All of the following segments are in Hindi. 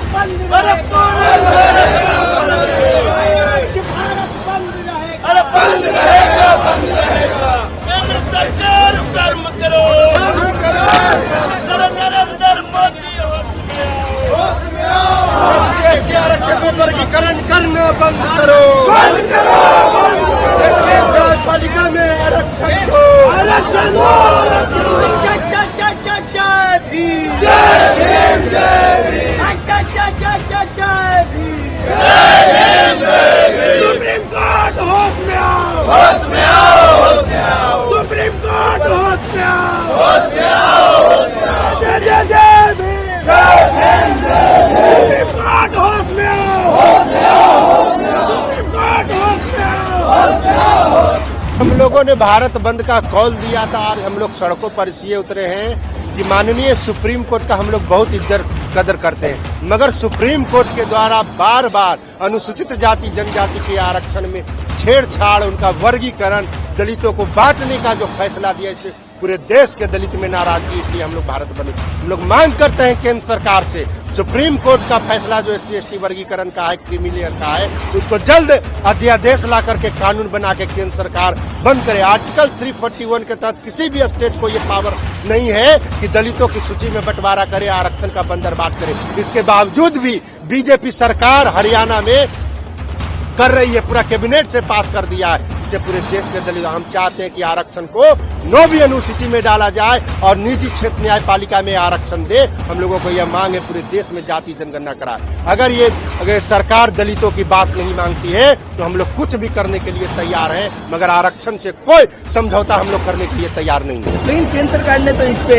बंद रहेगा, भारत बंद रहेगा, बंद रहेगा, बंद रहेगा। केंद्र सरकार कर्म करो, नरेंद्र मोदी होश में आओ, आरक्षण में वर्गीकरण करना बंद करो, बंद करो, न्यायपालिका में आरक्षण दो, आरक्षण दो, जय भीम, जय भीम, जय भीम, जय भीम, जय भीम। सुप्रीम कोर्ट होश में आओ, होश में आओ, होश में आओ, सुप्रीम कोर्ट होश में आओ, होश में आओ, होश में आओ, जय भीम, जय भीम, सुप्रीम कोर्ट होश में आओ, होश में आओ, सुप्रीम कोर्ट होश में आओ, होश में आओ। हम लोगों ने भारत बंद का कॉल दिया था, आज हम लोग सड़कों पर इसलिए उतरे हैं कि माननीय सुप्रीम कोर्ट का हम लोग बहुत इज्जत कदर करते हैं, मगर सुप्रीम कोर्ट के द्वारा बार बार अनुसूचित जाति जनजाति के आरक्षण में छेड़छाड़, उनका वर्गीकरण, दलितों को बांटने का जो फैसला दिया, इससे पूरे देश के दलित में नाराजगी, इसलिए हम लोग भारत बंद हम लोग मांग करते हैं केंद्र सरकार से सुप्रीम कोर्ट का फैसला जो SC/ST वर्गीकरण का है, क्रीमी लेयर का है, उसको जल्द अध्यादेश ला करके कानून बना के केंद्र सरकार बंद करे। आर्टिकल 341 के तहत किसी भी स्टेट को ये पावर नहीं है कि दलितों की सूची में बंटवारा करे, आरक्षण का बंदरबाट करे। इसके बावजूद भी बीजेपी सरकार हरियाणा में कर रही है, पूरा कैबिनेट से पास कर दिया है। इससे पूरे देश के दलित, हम चाहते हैं कि आरक्षण को 9वीं अनुसूची में डाला जाए और निजी क्षेत्र न्यायपालिका में आरक्षण दे। हम लोगों को यह मांग है, पूरे देश में जाति जनगणना कराए। अगर सरकार दलितों की बात नहीं मांगती है तो हम लोग कुछ भी करने के लिए तैयार हैं, मगर आरक्षण से कोई समझौता हम लोग करने के लिए तैयार नहीं है। लेकिन केंद्र सरकार ने तो इस पे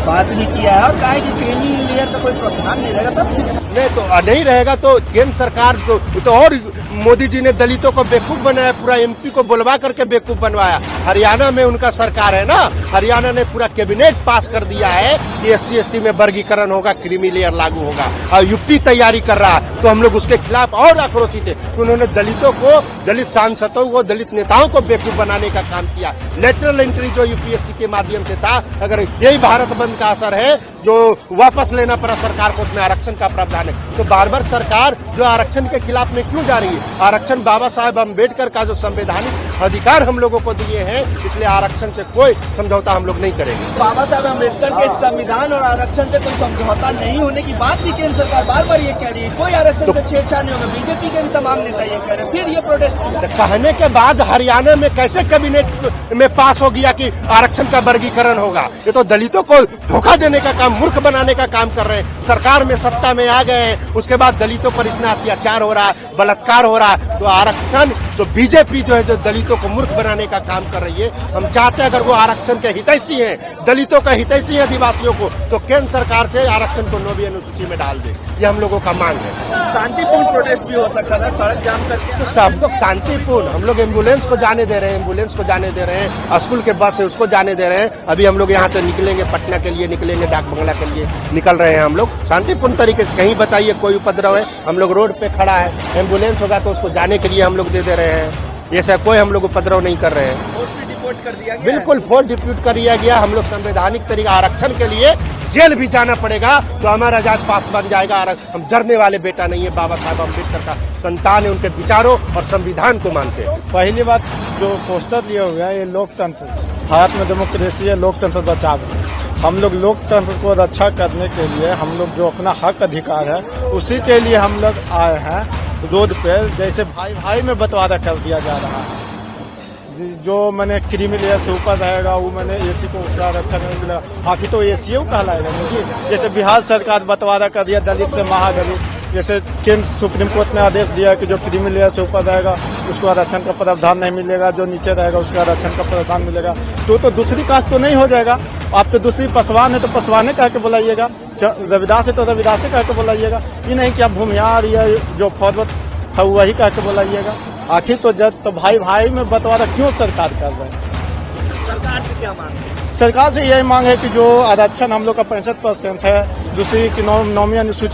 बात नहीं किया है और कहा है कि क्रीमी लेयर का कोई प्रावधान नहीं रहेगा, तब नहीं तो नहीं रहेगा तो केंद्र सरकार तो और मोदी जी ने दलितों को बेवकूफ बनाया, पूरा MP को बुलवा करके बेवकूफ बनवाया। हरियाणा में उनका सरकार है ना, हरियाणा ने पूरा कैबिनेट पास कर दिया है कि SC/ST में वर्गीकरण होगा, क्रीमी लेयर लागू होगा, और UP तैयारी कर रहा है। तो हम लोग उसके खिलाफ और आक्रोशित थे कि उन्होंने दलितों को, दलित सांसदों को, दलित नेताओं को बेवकूफ बनाने का काम किया। लेटरल एंट्री जो UPSC के माध्यम से था, अगर यही भारत बंद का असर है जो वापस लेना पड़ा सरकार को, उसमें आरक्षण का प्रावधान है, तो बार बार सरकार जो आरक्षण के खिलाफ में क्यों जा रही है? आरक्षण बाबा साहेब अम्बेडकर का जो संवैधानिक अधिकार हम लोगों को दिए हैं, इसलिए आरक्षण से कोई समझौता हम लोग नहीं करेंगे। बाबा साहब अम्बेडकर के संविधान और आरक्षण से कोई समझौता नहीं होने की बात भी केंद्र सरकार बार बार ये कह रही है, कोई आरक्षण से छेड़छाड़ नहीं होगा। बीजेपी के तमाम नेता ये कह रहे हैं, फिर ये प्रोटेस्ट कहने के बाद हरियाणा में कैसे कैबिनेट में पास हो गया कि आरक्षण का वर्गीकरण होगा? ये तो दलितों को धोखा देने का काम, मूर्ख बनाने का काम कर रहे हैं। सरकार में सत्ता में आ गए हैं, उसके बाद दलितों पर इतना अत्याचार हो रहा है, बलात्कार हो रहा है, तो आरक्षण तो बीजेपी जो है जो दलितों को मूर्ख बनाने का काम कर रही है। हम चाहते हैं अगर वो आरक्षण के हितैषी हैं, दलितों का हितैषी है, आदिवासियों को, तो केंद्र सरकार से आरक्षण को 9वीं अनुसूची में डाल दे, ये हम लोगों का मांग है। शांतिपूर्ण प्रोटेस्ट भी हो सकता था, सड़क जाम करके तो सब लोग शांतिपूर्ण, हम लोग एम्बुलेंस को जाने दे रहे हैं, एम्बुलेंस को जाने दे रहे हैं, स्कूल के बस है उसको जाने दे रहे हैं। अभी हम लोग यहाँ से निकलेंगे, पटना के लिए निकलेंगे, डाक बंगला के लिए निकल रहे हैं हम लोग शांतिपूर्ण तरीके से। कहीं बताइए कोई उपद्रव है? हम लोग रोड पे खड़ा है, एम्बुलेंस होगा तो उसको जाने के लिए हम लोग दे दे रहे हैं। ऐसा कोई हम लोग उपद्रव नहीं कर रहे हैं। डिपोर्ट कर दिया गया, बिल्कुल फोर्स डिप्यूट कर दिया गया। हम लोग संवैधानिक तरीका, आरक्षण के लिए जेल भी जाना पड़ेगा तो हमारा आजाद पास बन जाएगा। हम डरने वाले बेटा नहीं है, बाबा साहब अम्बेडकर का संतान है, उनके विचारों और संविधान को मानते हैं। पहली बात जो पोस्टर लिया हुआ है, ये लोकतंत्र, भारत में डेमोक्रेसी है, लोकतंत्र बचाव। हम लोग लोकतंत्र को रक्षा करने के लिए, हम लोग जो अपना हक अधिकार है उसी के लिए हम लोग आए हैं रोड पे। जैसे भाई भाई में बंटवारा कर दिया जा रहा है, जो मैंने क्रीमी लेयर से ऊपर रहेगा वो मैंने SC को उसका आरक्षण नहीं मिलेगा, आखिर तो SC कहलाएगा मुझे। जैसे बिहार सरकार बंटवारा कर दिया दलित से महादलित, जैसे केंद्र सुप्रीम कोर्ट ने आदेश दिया कि जो क्रीमी लेयर से ऊपर रहेगा उसको आरक्षण का प्रावधान नहीं मिलेगा, जो नीचे रहेगा उसका आरक्षण का प्रावधान मिलेगा। तो दूसरी कास्ट तो नहीं हो जाएगा। आप तो दूसरी पसवान है तो पसवाने कह के बुलाइएगा, रविदास है तो रविदास कह के बुलाइएगा, ये नहीं कि आप भूमियार या जो फौरवत है वही कह के बुलाइएगा। आखिर तो जब तो भाई भाई में बंटवारा क्यों सरकार कर रहे हैं? सरकार से क्या मांग है? सरकार से यही मांग है कि जो आरक्षण हम लोग का 65% है, दूसरी की 9वीं अनुसूची